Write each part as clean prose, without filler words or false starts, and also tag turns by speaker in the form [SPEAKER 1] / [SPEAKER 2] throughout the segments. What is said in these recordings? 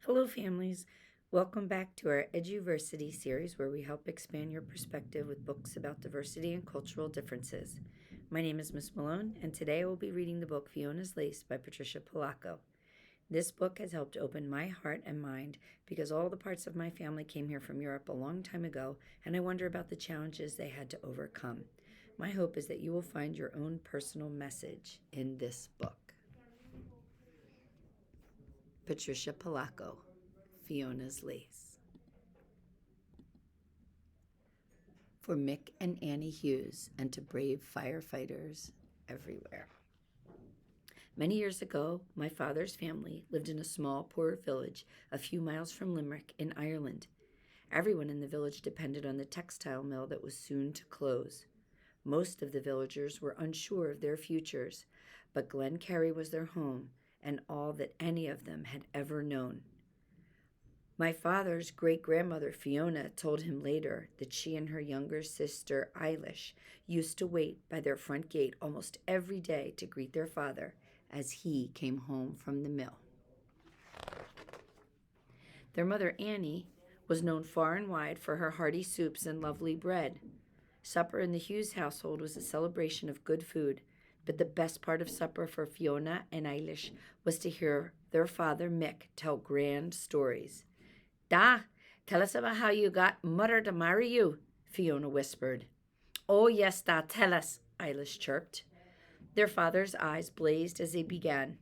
[SPEAKER 1] Hello, families. Welcome back to our Eduversity series where we help expand your perspective with books about diversity and cultural differences. My name is Miss Malone, and today I will be reading the book Fiona's Lace by Patricia Polacco. This book has helped open my heart and mind because all the parts of my family came here from Europe a long time ago, and I wonder about the challenges they had to overcome. My hope is that you will find your own personal message in this book. Patricia Polacco, Fiona's Lace. For Mick and Annie Hughes and to brave firefighters everywhere. Many years ago, my father's family lived in a small, poor village a few miles from Limerick in Ireland. Everyone in the village depended on the textile mill that was soon to close. Most of the villagers were unsure of their futures, but Glencarry was their home and all that any of them had ever known. My father's great-grandmother Fiona told him later that she and her younger sister Eilish used to wait by their front gate almost every day to greet their father as he came home from the mill. Their mother Annie was known far and wide for her hearty soups and lovely bread. Supper in the Hughes household was a celebration of good food, but the best part of supper for Fiona and Eilish was to hear their father Mick tell grand stories. "Da, tell us about how you got mother to marry you," Fiona whispered. "Oh, yes, Da, tell us," Eilish chirped. Their father's eyes blazed as he began.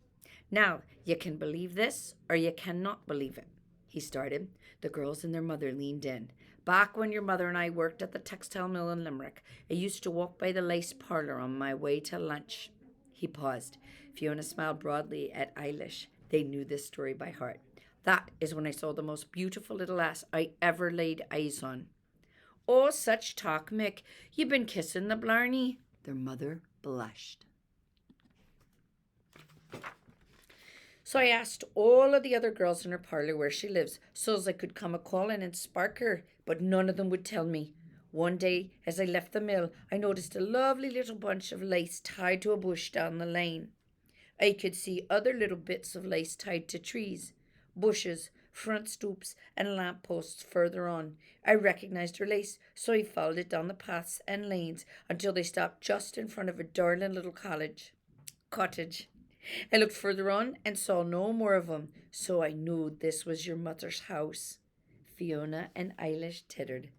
[SPEAKER 1] "Now, you can believe this, or you cannot believe it," he started. The girls and their mother leaned in. "Back when your mother and I worked at the textile mill in Limerick, I used to walk by the lace parlour on my way to lunch." He paused. Fiona smiled broadly at Eilish. They knew this story by heart. "That is when I saw the most beautiful little lass I ever laid eyes on." "Oh, such talk, Mick. You've been kissing the blarney." Their mother blushed. "So I asked all of the other girls in her parlour where she lives, so's I could come a-calling and spark her, but none of them would tell me. One day, as I left the mill, I noticed a lovely little bunch of lace tied to a bush down the lane. I could see other little bits of lace tied to trees, bushes, front stoops, and lamp posts further on. I recognized her lace, so I followed it down the paths and lanes until they stopped just in front of a darling little cottage. I looked further on and saw no more of 'em, so I knew this was your mother's house." Fiona and Eilish tittered.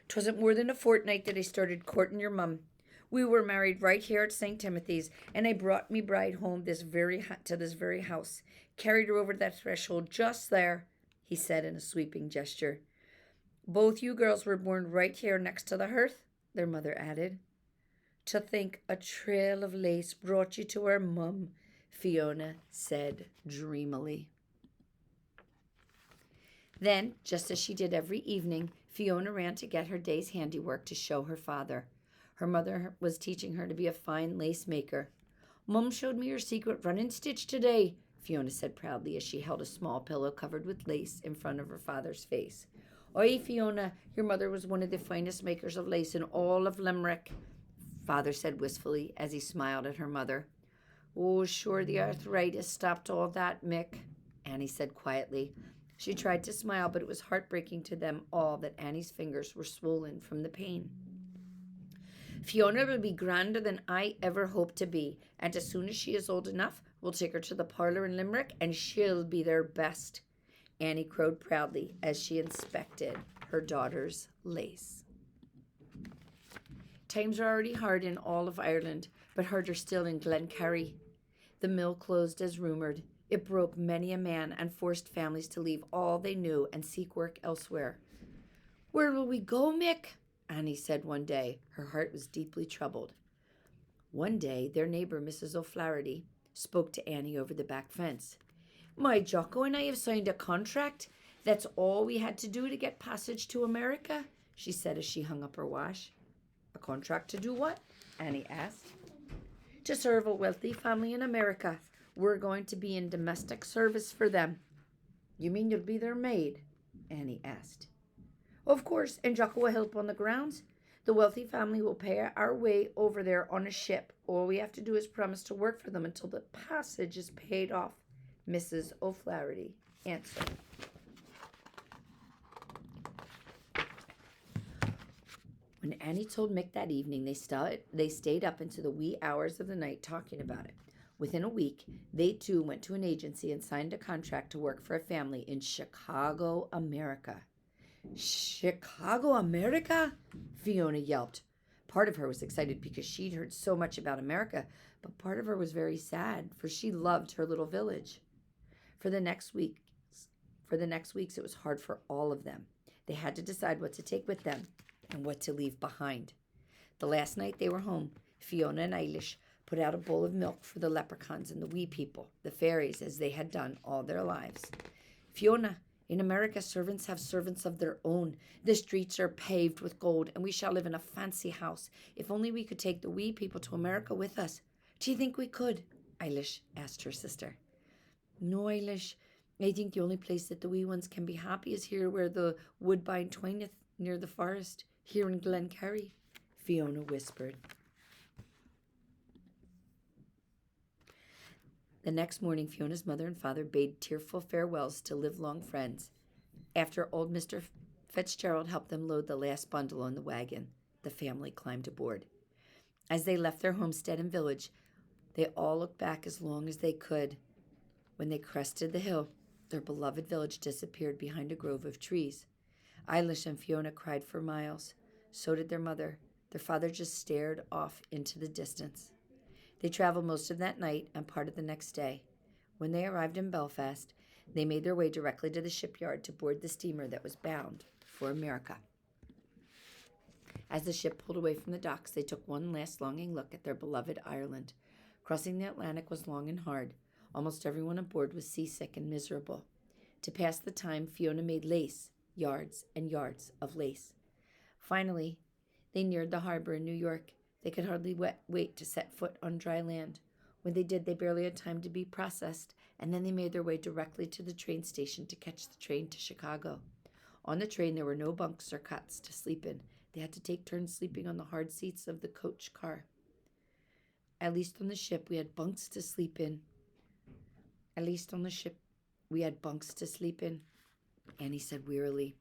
[SPEAKER 1] "'Twasn't more than a fortnight that I started courting your mum. We were married right here at St. Timothy's, and I brought me bride home to this very house. Carried her over that threshold just there," he said in a sweeping gesture. "Both you girls were born right here next to the hearth," their mother added. "To think a trail of lace brought you to our mum," Fiona said dreamily. Then, just as she did every evening, Fiona ran to get her day's handiwork to show her father. Her mother was teaching her to be a fine lace maker. "Mum showed me her secret running stitch today," Fiona said proudly as she held a small pillow covered with lace in front of her father's face. "Oi, Fiona, your mother was one of the finest makers of lace in all of Limerick," father said wistfully as he smiled at her mother. "Oh, sure, the arthritis stopped all that, Mick," Annie said quietly. She tried to smile, but it was heartbreaking to them all that Annie's fingers were swollen from the pain. "Fiona will be grander than I ever hoped to be, and as soon as she is old enough, we'll take her to the parlour in Limerick, and she'll be their best," Annie crowed proudly as she inspected her daughter's lace. Times are already hard in all of Ireland, but harder still in Glencarry. The mill closed as rumoured. It broke many a man and forced families to leave all they knew and seek work elsewhere. "Where will we go, Mick?" Annie said one day. Her heart was deeply troubled. One day, their neighbour, Mrs. O'Flaherty, spoke to Annie over the back fence. "My Jocko and I have signed a contract. That's all we had to do to get passage to America," she said as she hung up her wash. "A contract to do what?" Annie asked. "To serve a wealthy family in America. We're going to be in domestic service for them." "You mean you'll be their maid?" Annie asked. "Of course, and Jocko will help on the grounds. The wealthy family will pay our way over there on a ship. All we have to do is promise to work for them until the passage is paid off," Mrs. O'Flaherty Answer. When Annie told Mick that evening, they stayed up into the wee hours of the night talking about it. Within a week, they too went to an agency and signed a contract to work for a family in Chicago, America. Chicago, America? Fiona yelped. Part of her was excited because she'd heard so much about America, but part of her was very sad, for she loved her little village. For the next weeks, it was hard for all of them. They had to decide what to take with them and what to leave behind. The last night they were home, Fiona and Eilish put out a bowl of milk for the leprechauns and the wee people, the fairies, as they had done all their lives. Fiona, in America, servants have servants of their own. The streets are paved with gold, and we shall live in a fancy house. If only we could take the wee people to America with us. Do you think we could? Eilish asked her sister. No, Eilish. I think the only place that the wee ones can be happy is here where the woodbine twineth near the forest, here in Glencarry, Fiona whispered. The next morning, Fiona's mother and father bade tearful farewells to livelong friends. After old Mr. Fitzgerald helped them load the last bundle on the wagon, the family climbed aboard. As they left their homestead and village, they all looked back as long as they could. When they crested the hill, their beloved village disappeared behind a grove of trees. Eilish and Fiona cried for miles. So did their mother. Their father just stared off into the distance. They traveled most of that night and part of the next day. When they arrived in Belfast, they made their way directly to the shipyard to board the steamer that was bound for America. As the ship pulled away from the docks, they took one last longing look at their beloved Ireland. Crossing the Atlantic was long and hard. Almost everyone aboard was seasick and miserable. To pass the time, Fiona made lace, yards and yards of lace. Finally, they neared the harbor in New York. They could hardly wait to set foot on dry land. When they did, they barely had time to be processed, and then they made their way directly to the train station to catch the train to Chicago. On the train, there were no bunks or cots to sleep in. They had to take turns sleeping on the hard seats of the coach car. At least on the ship, we had bunks to sleep in. Annie said wearily.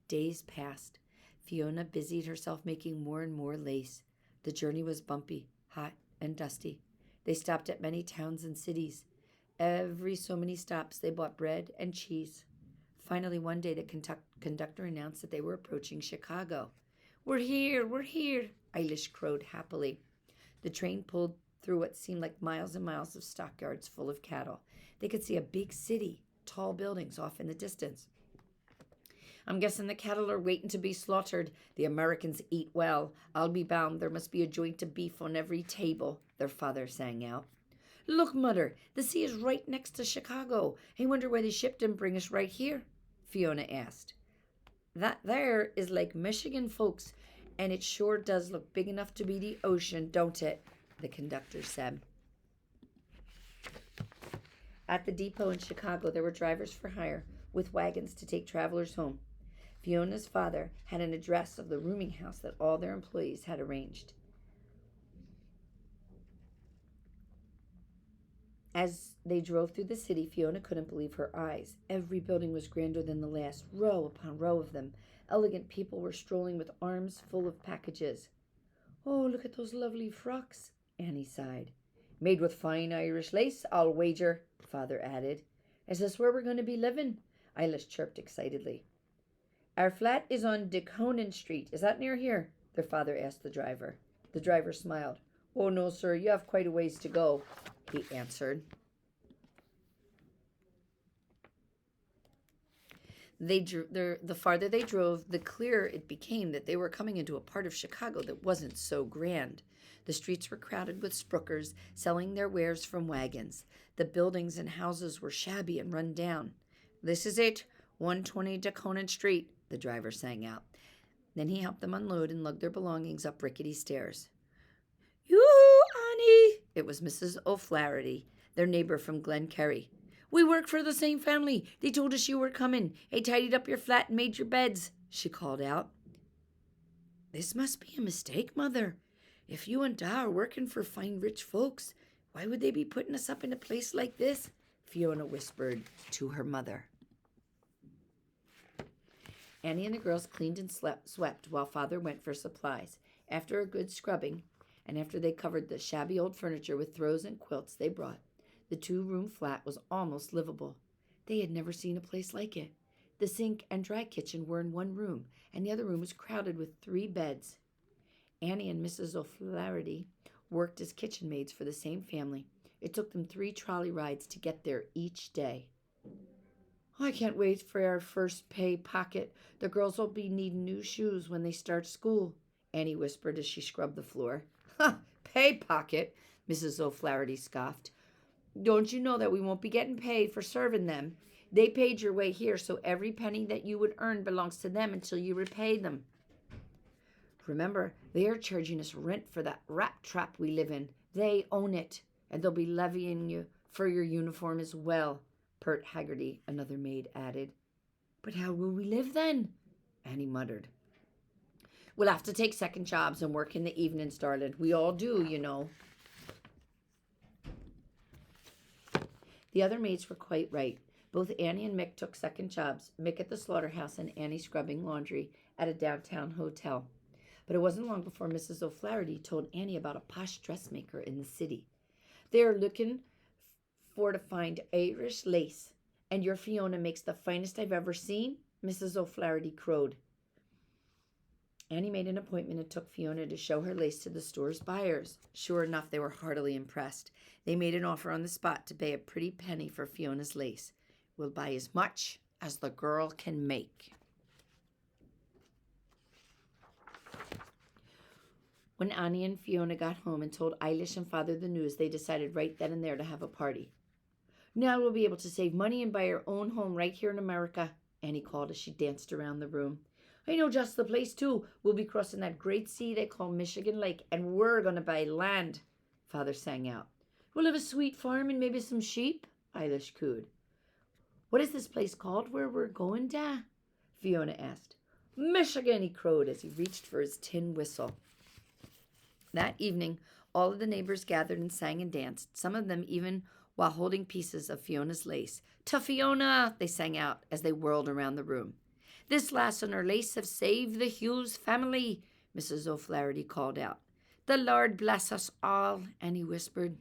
[SPEAKER 1] Days passed. Fiona busied herself making more and more lace. The journey was bumpy, hot, and dusty. They stopped at many towns and cities. Every so many stops, they bought bread and cheese. Finally, one day, the conductor announced that they were approaching Chicago. We're here, Eilish crowed happily. The train pulled through what seemed like miles and miles of stockyards full of cattle. They could see a big city, tall buildings off in the distance. I'm guessing the cattle are waiting to be slaughtered. The Americans eat well. I'll be bound there must be a joint of beef on every table, their father sang out. Look, Mother, the sea is right next to Chicago. I wonder why the ship didn't bring us right here, Fiona asked. That there is Lake Michigan, folks, and it sure does look big enough to be the ocean, don't it? The conductor said. At the depot in Chicago, there were drivers for hire with wagons to take travelers home. Fiona's father had an address of the rooming house that all their employees had arranged. As they drove through the city, Fiona couldn't believe her eyes. Every building was grander than the last, row upon row of them. Elegant people were strolling with arms full of packages. Oh, look at those lovely frocks, Annie sighed. Made with fine Irish lace, I'll wager, Father added. Is this where we're going to be living? Eilish chirped excitedly. Our flat is on Deconin Street. Is that near here? Their father asked the driver. The driver smiled. Oh, no, sir, you have quite a ways to go, he answered. The farther they drove, the clearer it became that they were coming into a part of Chicago that wasn't so grand. The streets were crowded with spruikers selling their wares from wagons. The buildings and houses were shabby and run down. This is it, 120 Deconin Street, the driver sang out. Then he helped them unload and lug their belongings up rickety stairs. Yoo-hoo, Annie! It was Mrs. O'Flaherty, their neighbor from Glencarry. We work for the same family. They told us you were coming. I tidied up your flat and made your beds, she called out. This must be a mistake, Mother. If you and Da are working for fine rich folks, why would they be putting us up in a place like this? Fiona whispered to her mother. Annie and the girls cleaned and swept while Father went for supplies. After a good scrubbing, and after they covered the shabby old furniture with throws and quilts they brought, the two-room flat was almost livable. They had never seen a place like it. The sink and dry kitchen were in one room, and the other room was crowded with 3 beds. Annie and Mrs. O'Flaherty worked as kitchen maids for the same family. It took them 3 trolley rides to get there each day. I can't wait for our first pay pocket. The girls will be needing new shoes when they start school, Annie whispered as she scrubbed the floor. Ha! Pay pocket, Mrs. O'Flaherty scoffed. Don't you know that we won't be getting paid for serving them? They paid your way here, so every penny that you would earn belongs to them until you repay them. Remember, they are charging us rent for that rat trap we live in. They own it, and they'll be levying you for your uniform as well, Pert Haggerty, another maid, added. But how will we live then? Annie muttered. We'll have to take second jobs and work in the evenings, darling. We all do, you know. The other maids were quite right. Both Annie and Mick took second jobs, Mick at the slaughterhouse and Annie scrubbing laundry at a downtown hotel. But it wasn't long before Mrs. O'Flaherty told Annie about a posh dressmaker in the city. They are looking for to find Irish lace, and your Fiona makes the finest I've ever seen, Mrs. O'Flaherty crowed. Annie made an appointment and took Fiona to show her lace to the store's buyers. Sure enough, they were heartily impressed. They made an offer on the spot to pay a pretty penny for Fiona's lace. We'll buy as much as the girl can make. When Annie and Fiona got home and told Eilish and Father the news, they decided right then and there to have a party. Now we'll be able to save money and buy our own home right here in America, Annie called as she danced around the room. I know just the place, too. We'll be crossing that great sea they call Michigan Lake, and we're going to buy land, Father sang out. We'll have a sweet farm and maybe some sheep, Eilish cooed. What is this place called where we're going, Da? Fiona asked. Michigan, he crowed as he reached for his tin whistle. That evening, all of the neighbors gathered and sang and danced, some of them even while holding pieces of Fiona's lace. To Fiona, they sang out as they whirled around the room. This lass and her lace have saved the Hughes family, Mrs. O'Flaherty called out. The Lord bless us all, Annie whispered.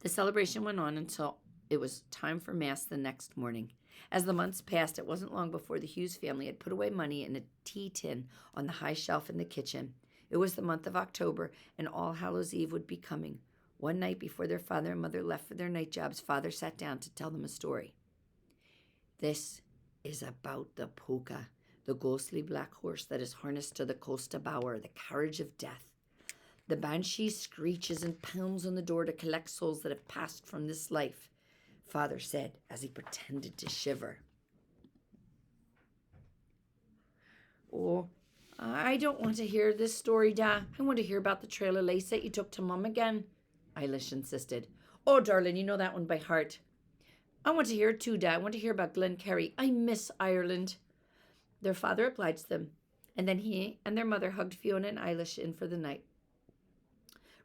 [SPEAKER 1] The celebration went on until it was time for Mass the next morning. As the months passed, it wasn't long before the Hughes family had put away money in a tea tin on the high shelf in the kitchen. It was the month of October, and All Hallows Eve would be coming. One night before their father and mother left for their night jobs, Father sat down to tell them a story. This is about the polka, the ghostly black horse that is harnessed to the Costa Bower, the carriage of death. The banshee screeches and pounds on the door to collect souls that have passed from this life, Father said as he pretended to shiver. Oh, I don't want to hear this story, Da. I want to hear about the trail of lace that you took to Mum again, Eilish insisted. Oh, darling, you know that one by heart. I want to hear it too, Dad. I want to hear about Glencarry. I miss Ireland. Their father obliged them, and then he and their mother hugged Fiona and Eilish in for the night.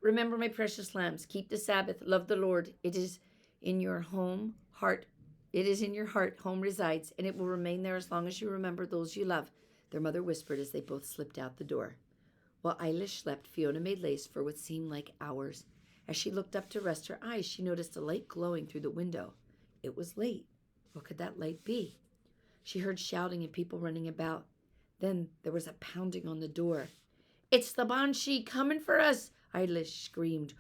[SPEAKER 1] Remember, my precious lambs, keep the Sabbath, love the Lord. It is in your heart, home resides, and it will remain there as long as you remember those you love, their mother whispered as they both slipped out the door. While Eilish slept, Fiona made lace for what seemed like hours. As she looked up to rest her eyes, she noticed a light glowing through the window. It was late. What could that light be? She heard shouting and people running about. Then there was a pounding on the door. It's the banshee coming for us, Eilish screamed,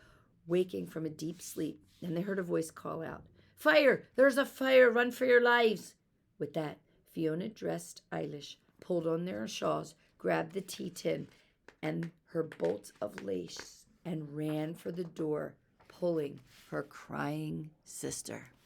[SPEAKER 1] waking from a deep sleep. Then they heard a voice call out, Fire! There's a fire! Run for your lives! With that, Fiona dressed Eilish, pulled on their shawls, grabbed the tea tin and her bolts of lace, and ran for the door, pulling her crying sister.